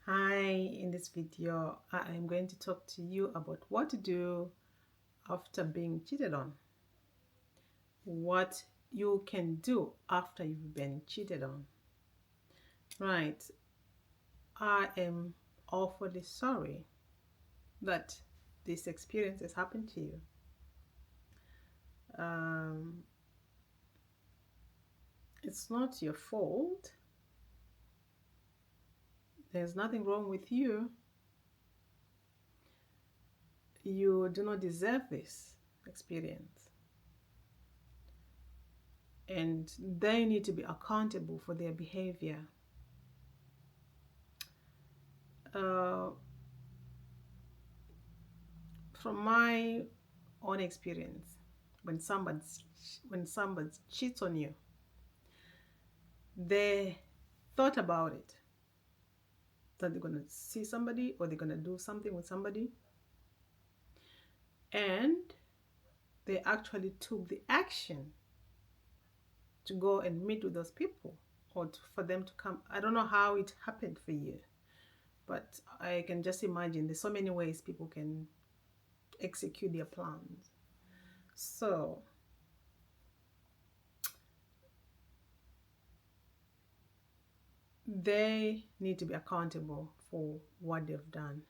Hi, in this video, I am going to talk to you about what to do after being cheated on. What you can do after you've been cheated on. Right, I am awfully sorry that this experience has happened to you. Um, it's not your fault. There's nothing wrong with you. You do not deserve this experience. And they need to be accountable for their behavior. Uh, from my own experience, when somebody cheats on you, they thought about it, that they're gonna see somebody or they're gonna do something with somebody, and they actually took the action to go and meet with those people or for them to come. I don't know how it happened for you, but I can just imagine there's so many ways people can execute their plans. So they need to be accountable for what they've done.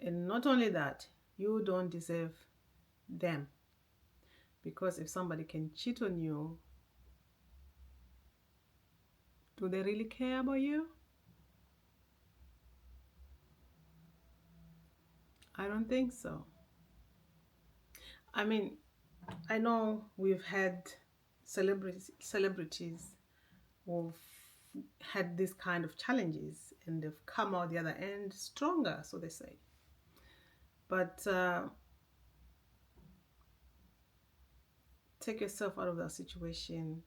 And not only that, you don't deserve them. Because if somebody can cheat on you, do they really care about you? I don't think so. I mean, I know we've had celebrities who've had this kind of challenges and they've come out the other end stronger, so they say. But take yourself out of that situation.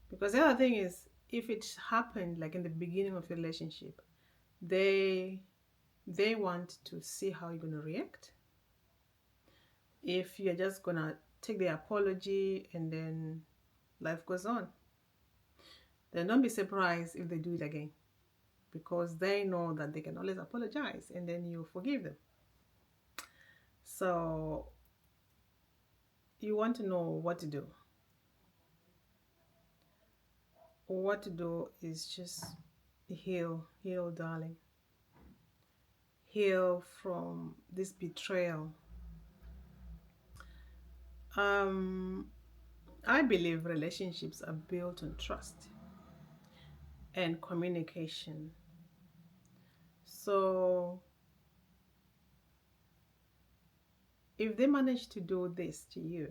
Because the other thing is, if it happened like in the beginning of your relationship, they want to see how you're going to react. If you're just going to take the apology and then life goes on, then don't be surprised if they do it again, because they know that they can always apologize and then you forgive them. So you want to know what to do. What to do is just heal, darling. Heal from this betrayal. I believe relationships are built on trust and communication. So if they manage to do this to you,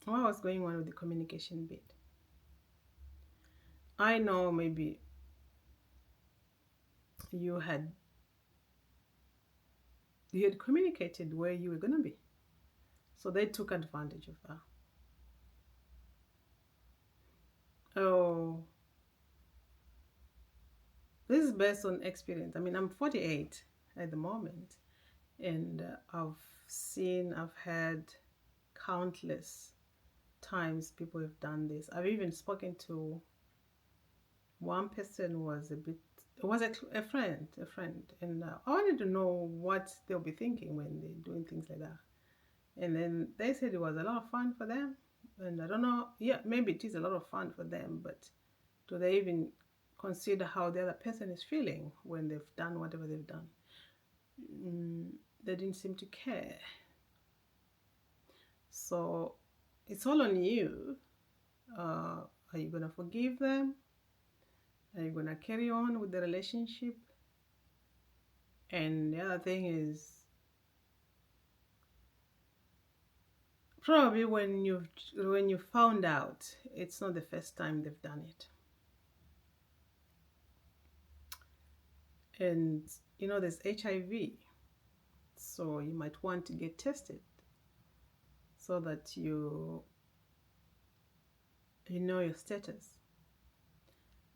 what was going on with the communication bit? I know maybe you had communicated where you were going to be, so they took advantage of that. Oh, this is based on experience. I mean, I'm 48 at the moment, and I've had countless times people have done this. I've even spoken to one person who was a friend, and I wanted to know what they'll be thinking when they're doing things like that. And then they said it was a lot of fun for them, and I don't know. Yeah, maybe it is a lot of fun for them, but do they even consider how the other person is feeling when they've done whatever they've done? They didn't seem to care. So it's all on you. Are you gonna forgive them? Are you gonna carry on with the relationship? And the other thing is, probably when you found out, it's not the first time they've done it. And there's HIV, so you might want to get tested so that you know your status.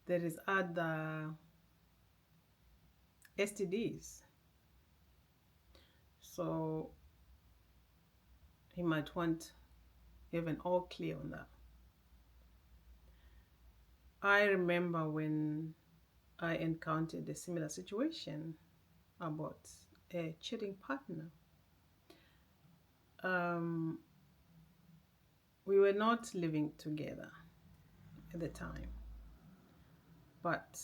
There is other STDs, so you might want, you have an all clear on that. I remember when I encountered a similar situation about a cheating partner. Um, we were not living together at the time, but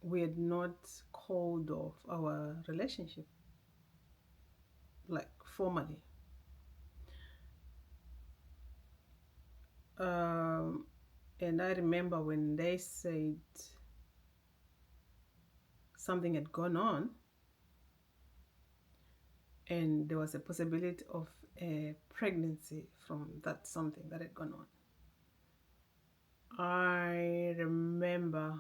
we had not called off our relationship like formally. Um, and I remember when they said something had gone on and there was a possibility of a pregnancy from that something that had gone on. I remember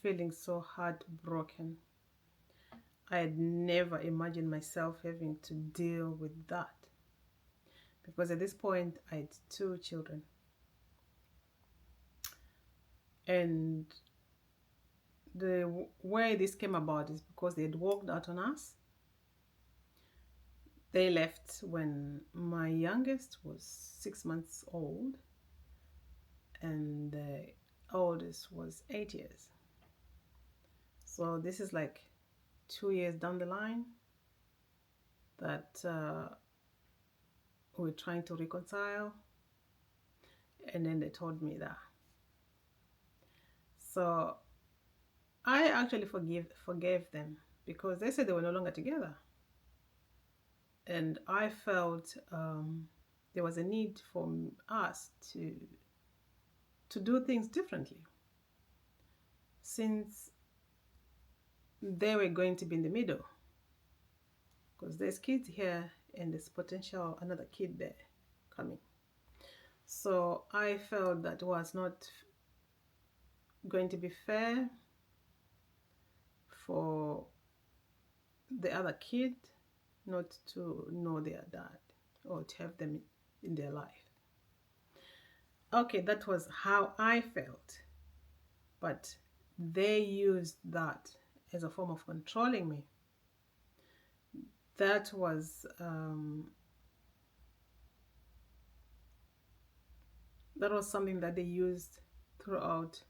feeling so heartbroken. I had never imagined myself having to deal with that because at this point I had two children. And the way this came about is because they had walked out on us. They left when my youngest was 6 months old and the oldest was 8 years. So this is like 2 years down the line that we're trying to reconcile. And then they told me that. So I actually forgave them because they said they were no longer together. And I felt there was a need for us to do things differently since they were going to be in the middle, because there's kids here and there's potential another kid there coming. So I felt that was not going to be fair for the other kid not to know their dad or to have them in their life. Okay, that was how I felt, but they used that as a form of controlling me. That was something that they used throughout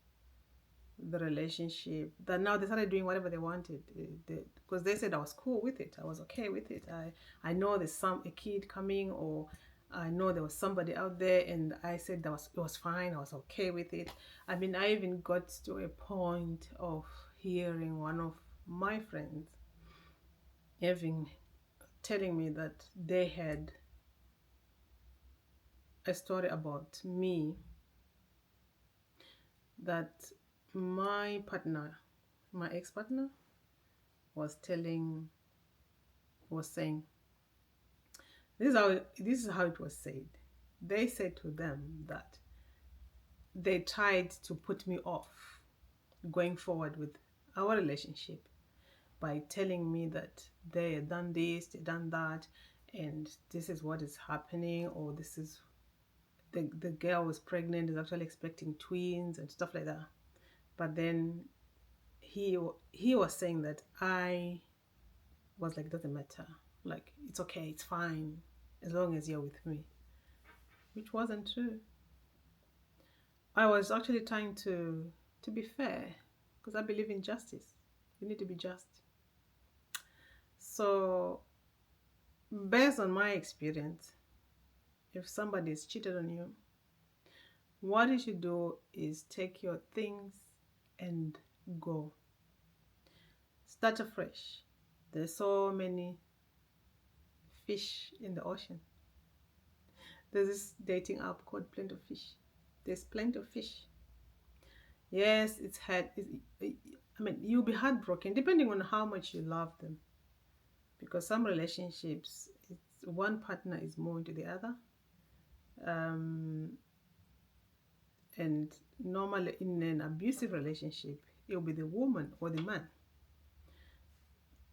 the relationship, that now they started doing whatever they wanted because they said I was cool with it, I was okay with it. I know there's a kid coming, or I know there was somebody out there, and I said it was fine, I was okay with it. I mean, I even got to a point of hearing one of my friends telling me that they had a story about me, that my ex-partner was saying, this is how it was said. They said to them that they tried to put me off going forward with our relationship by telling me that they had done this, they done that, and this is what is happening, or this is the girl was pregnant, is actually expecting twins and stuff like that. But then he was saying that I was like, doesn't matter, like it's okay, it's fine as long as you're with me, which wasn't true. I was actually trying to be fair because I believe in justice. You need to be just. So based on my experience, if somebody is cheated on you, what you should do is take your things and go. Start afresh. There's so many fish in the ocean. There's this dating app called Plenty of Fish. There's plenty of fish. Yes, it's hard. I mean, you'll be heartbroken depending on how much you love them. Because some relationships, one partner is more into the other. And normally in an abusive relationship, it will be the woman or the man.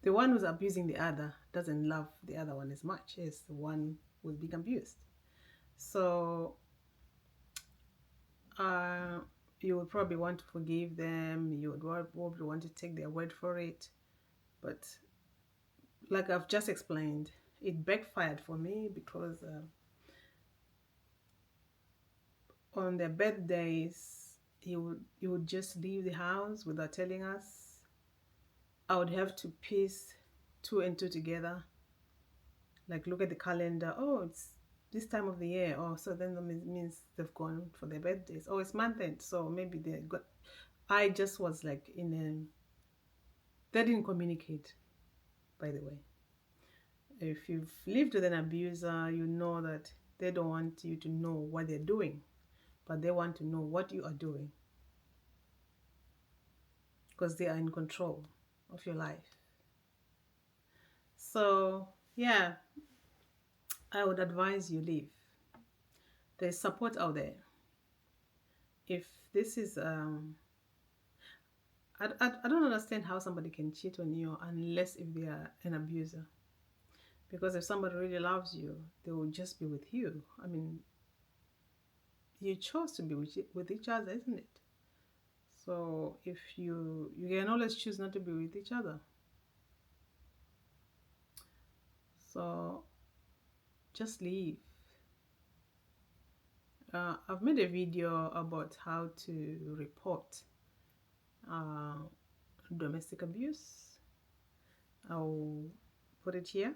The one who's abusing the other doesn't love the other one as much as the one who's being abused. So you would probably want to forgive them. You would probably want to take their word for it. But like I've just explained, it backfired for me because on their birthdays, he would just leave the house without telling us. I would have to piece two and two together, like look at the calendar. Oh, it's this time of the year. Oh, so then that means they've gone for their birthdays. Oh, it's month end, so maybe they got. I just was like in a. They didn't communicate, by the way. If you've lived with an abuser, you know that they don't want you to know what they're doing, but they want to know what you are doing because they are in control of your life. So, yeah, I would advise you leave. There's support out there. If this is, I don't understand how somebody can cheat on you unless if they are an abuser. Because if somebody really loves you, they will just be with you. I mean, you chose to be with each other, isn't it? So if you can always choose not to be with each other. So just leave. I've made a video about how to report uh, domestic abuse. I'll put it here.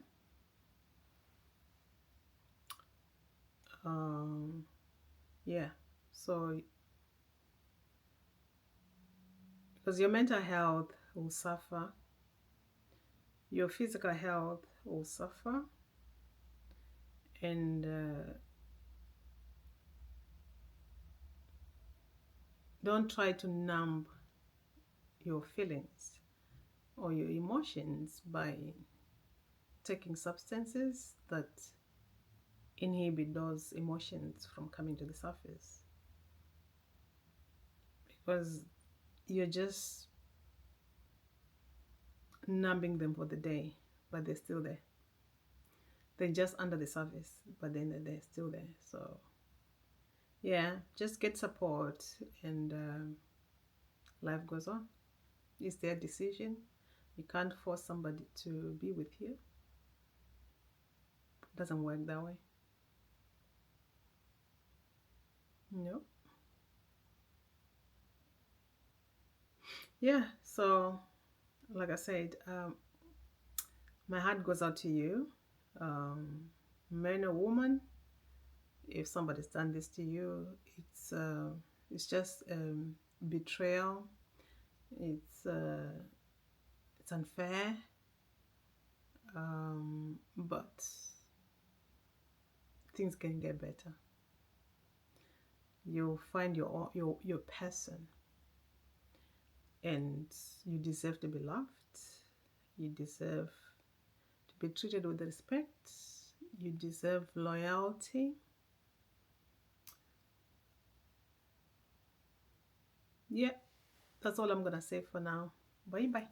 Um, yeah. So because your mental health will suffer, your physical health will suffer, and don't try to numb your feelings or your emotions by taking substances that inhibit those emotions from coming to the surface, because you're just numbing them for the day, but they're still there. They're just under the surface, but then they're still there. So yeah, just get support, and life goes on. It's their decision. You can't force somebody to be with you. It doesn't work that way. No. Yeah, so like I said, my heart goes out to you, um, man or woman. If somebody's done this to you, it's just betrayal. It's unfair, but things can get better. You'll find your person, and you deserve to be loved. You deserve to be treated with respect. You deserve loyalty. Yeah, that's all I'm gonna say for now. Bye bye.